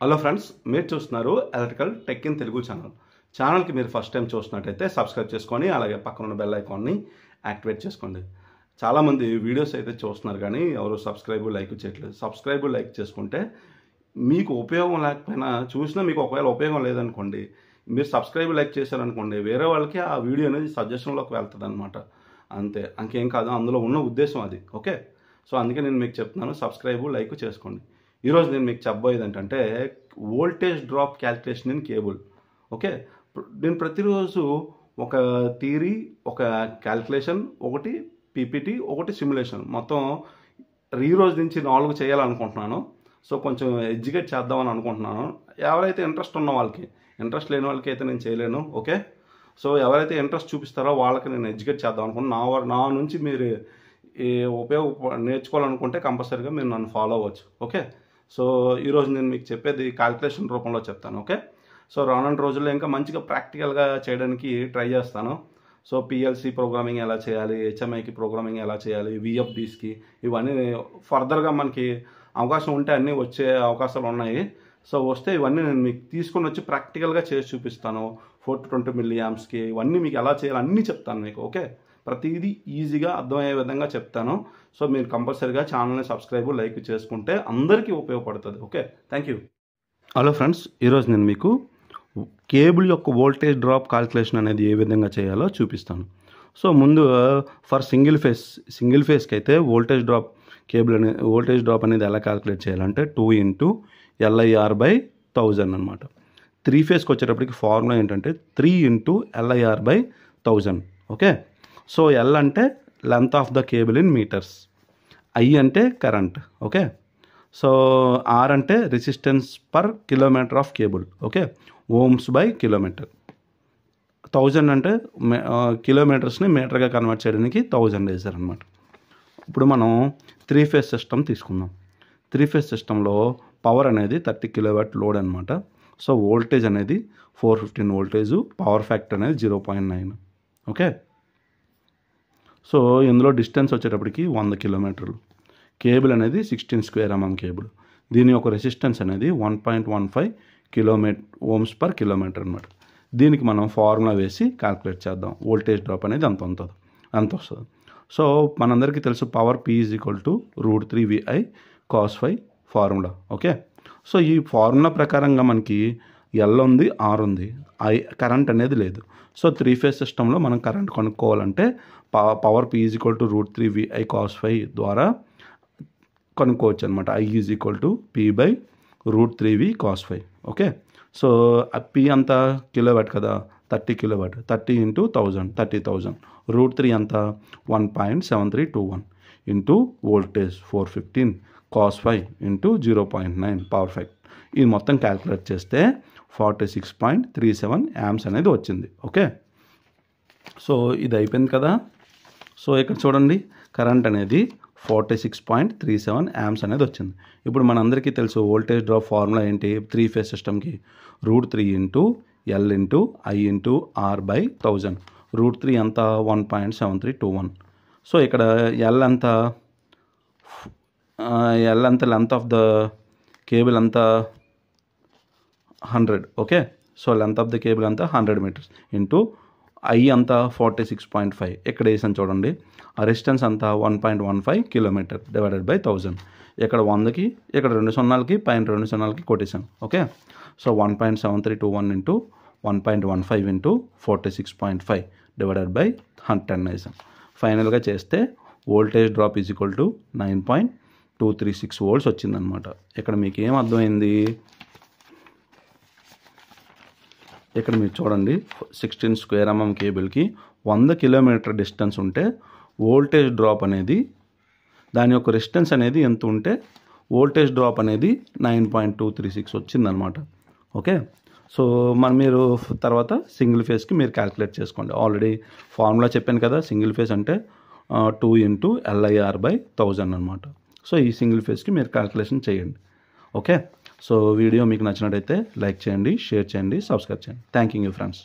Hello friends, మీరు చూస్తున్నారు electrical tech in Telugu ఛానల్కి మీరు ఫస్ట్ టైం చూసినట్టయితే సబ్స్క్రైబ్ చేసుకొని అలాగే పక్కన ఉన్న బెల్ ఐకాన్ని యాక్టివేట్ చేసుకోండి. చాలామంది వీడియోస్ అయితే చూస్తున్నారు కానీ ఎవరు సబ్స్క్రైబ్ లైక్ చేయట్లేదు. సబ్స్క్రైబ్ లైక్ చేసుకుంటే మీకు ఉపయోగం లేకపోయినా చూసినా మీకు ఒకవేళ ఉపయోగం లేదనుకోండి, మీరు సబ్స్క్రైబ్ లైక్ చేశారనుకోండి వేరే వాళ్ళకి ఆ వీడియో అనేది సజెషన్లోకి వెళ్తుంది అనమాట. అంతే, ఇంకేం కాదు, అందులో ఉన్న ఉద్దేశం అది. ఓకే, సో అందుకే నేను మీకు చెప్తున్నాను, సబ్స్క్రైబ్ లైక్ చేసుకోండి. ఈరోజు నేను మీకు చెప్పబోయేది ఏంటంటే voltage drop calculation in cable. Okay, నేను ప్రతిరోజు ఒక థియరీ, ఒక క్యాల్కులేషన్, ఒకటి పీపీటీ, ఒకటి సిమ్యులేషన్, మొత్తం ఈ రోజు నుంచి 4 చేయాలనుకుంటున్నాను. సో కొంచెం ఎడ్యుకేట్ చేద్దామని అనుకుంటున్నాను. ఎవరైతే ఇంట్రెస్ట్ ఉన్న వాళ్ళకి, ఇంట్రెస్ట్ లేని వాళ్ళకి అయితే నేను చేయలేను. ఓకే, సో ఎవరైతే ఇంట్రెస్ట్ చూపిస్తారో వాళ్ళకి నేను ఎడ్యుకేట్ చేద్దాం అనుకుంటున్నాను. నా నుంచి మీరు ఈ నేర్చుకోవాలనుకుంటే కంపల్సరీగా మీరు నన్ను ఫాలో అవ్వచ్చు. ఓకే, సో ఈరోజు నేను మీకు చెప్పేది క్యాల్కులేషన్ రూపంలో చెప్తాను. ఓకే, సో రానున్న రోజుల్లో ఇంకా మంచిగా ప్రాక్టికల్గా చేయడానికి ట్రై చేస్తాను. సో పిఎల్సి ప్రోగ్రామింగ్ ఎలా చేయాలి, హెచ్ఎంఐకి ప్రోగ్రామింగ్ ఎలా చేయాలి, విఎఫ్డీస్కి, ఇవన్నీ ఫర్దర్గా మనకి అవకాశం ఉంటే అన్నీ వచ్చే అవకాశాలు ఉన్నాయి. సో వస్తే ఇవన్నీ నేను మీకు తీసుకొని వచ్చి ప్రాక్టికల్గా చేసి చూపిస్తాను. 420 mA ఇవన్నీ మీకు ఎలా చేయాలి అన్నీ చెప్తాను మీకు. ఓకే, ప్రతిదీ ఈజీగా అర్థమయ్యే విధంగా చెప్తాను. సో మీరు కంపల్సరీగా ఛానల్ని సబ్స్క్రైబ్ లైక్ చేసుకుంటే అందరికీ ఉపయోగపడుతుంది. Okay, thank you. Hello friends, ఈరోజు నేను మీకు కేబుల్ యొక్క వోల్టేజ్ డ్రాప్ కాల్కులేషన్ అనేది ఏ విధంగా చేయాలో చూపిస్తాను. సో ముందు ఫర్ సింగిల్ ఫేస్కి అయితే వోల్టేజ్ డ్రాప్ అనేది ఎలా క్యాల్కులేట్ చేయాలంటే 2 × LIR/1000 అనమాట. 3 ఫేస్కి వచ్చేటప్పటికి ఫార్ములా ఏంటంటే 3 × LIR/1000. ఓకే, సో ఎల్ అంటే length of the cable in metres, I అంటే కరెంట్. ఓకే, సో ఆర్ అంటే resistance per kilometre of cable. Okay, ohms/కిలోమీటర్. 1000 అంటే కిలోమీటర్స్ని మీటర్గా కన్వర్ట్ చేయడానికి 1000 వేశారనమాట. ఇప్పుడు మనం 3 ఫేస్ సిస్టమ్ తీసుకుందాం. 3 ఫేస్ సిస్టంలో పవర్ అనేది 30 kW లోడ్ అనమాట. సో వోల్టేజ్ అనేది 415 వోల్టేజు, పవర్ ఫ్యాక్టర్ అనేది 0.9. ఓకే, సో ఇందులో డిస్టెన్స్ వచ్చేటప్పటికి 100 కిలోమీటర్లు. కేబుల్ అనేది 16 స్క్వేర్ mm కేబుల్. దీని యొక్క రెసిస్టెన్స్ అనేది 1.15 ohms/కిలోమీటర్ అనమాట. దీనికి మనం ఫార్ములా వేసి క్యాల్కులేట్ చేద్దాం. వోల్టేజ్ డ్రాప్ అనేది అంత వస్తుంది. సో మనందరికీ తెలుసు power P = √3VI cos φ formula. Okay, so ఈ ఫార్ములా ప్రకారంగా మనకి ఎల్ ఉంది, ఆర్ ఉంది, కరెంట్ అనేది లేదు. సో 3 ఫేస్ సిస్టంలో మనం current కనుక్కోవాలంటే power P = √3VI cos φ ద్వారా కనుక్కోవచ్చు అనమాట. I = P/√3V cos φ. Okay, so P అంత కిలోవాట్ కదా, 30 kW, 30 × 1000 30,000. √3 అంత 1.7321 into voltage 415 cos φ into 0.9 power factor. ఇది మొత్తం క్యాల్కులేట్ చేస్తే 46.37 amps అనేది వచ్చింది. ఓకే, సో ఇది అయిపోయింది కదా. సో ఇక్కడ చూడండి, కరెంట్ అనేది 46.37 amps అనేది వచ్చింది. ఇప్పుడు మనందరికీ తెలుసు వోల్టేజ్ డ్రాప్ ఫార్ములా ఏంటి 3 ఫేస్ సిస్టమ్కి, √3 × L × I × R/1000. √3 అంతా 1.7321. సో ఇక్కడ L అంతా లెంత్ ఆఫ్ ద కేబుల్ అంతా 100. Okay, so length of the cable అంతా 100 meters ఇంటూ I అంతా 46.5. ఇక్కడ వేసాను చూడండి. రెసిస్టెన్స్ అంతా 1.15 km / 1000. ఇక్కడ 100కి, ఇక్కడ 2 సున్నాలకి, పైన 2 సున్నాలకి కొట్టేసాను. ఓకే, సో 1.7321 ఇంటూ 1.15 ఇంటూ 46.5 / 10 వేసాను. ఫైనల్గా చేస్తే వోల్టేజ్ డ్రాప్ = 9.236 volts వచ్చిందనమాట. ఇక్కడ మీకు ఏం అర్థమైంది, ఇక్కడ మీరు చూడండి 16 స్క్వేర్ mm కేబుల్కి 100 కిలోమీటర్ డిస్టెన్స్ ఉంటే వోల్టేజ్ డ్రాప్ అనేది, దాని యొక్క రెసిస్టెన్స్ అనేది ఎంత ఉంటే వోల్టేజ్ డ్రాప్ అనేది 9.236 వచ్చిందనమాట. ఓకే, సో మీరు తర్వాత సింగిల్ ఫేస్కి మీరు క్యాల్కులేట్ చేసుకోండి. ఆల్రెడీ ఫార్ములా చెప్పాను కదా, సింగిల్ ఫేస్ అంటే 2 × LIR/1000 అనమాట. సో ఈ సింగిల్ ఫేస్కి మీరు క్యాల్కులేషన్ చేయండి. ఓకే, సో వీడియో మీకు నచ్చినట్టయితే లైక్ చేయండి, షేర్ చేయండి, సబ్స్క్రైబ్ చేయండి. Thank you friends.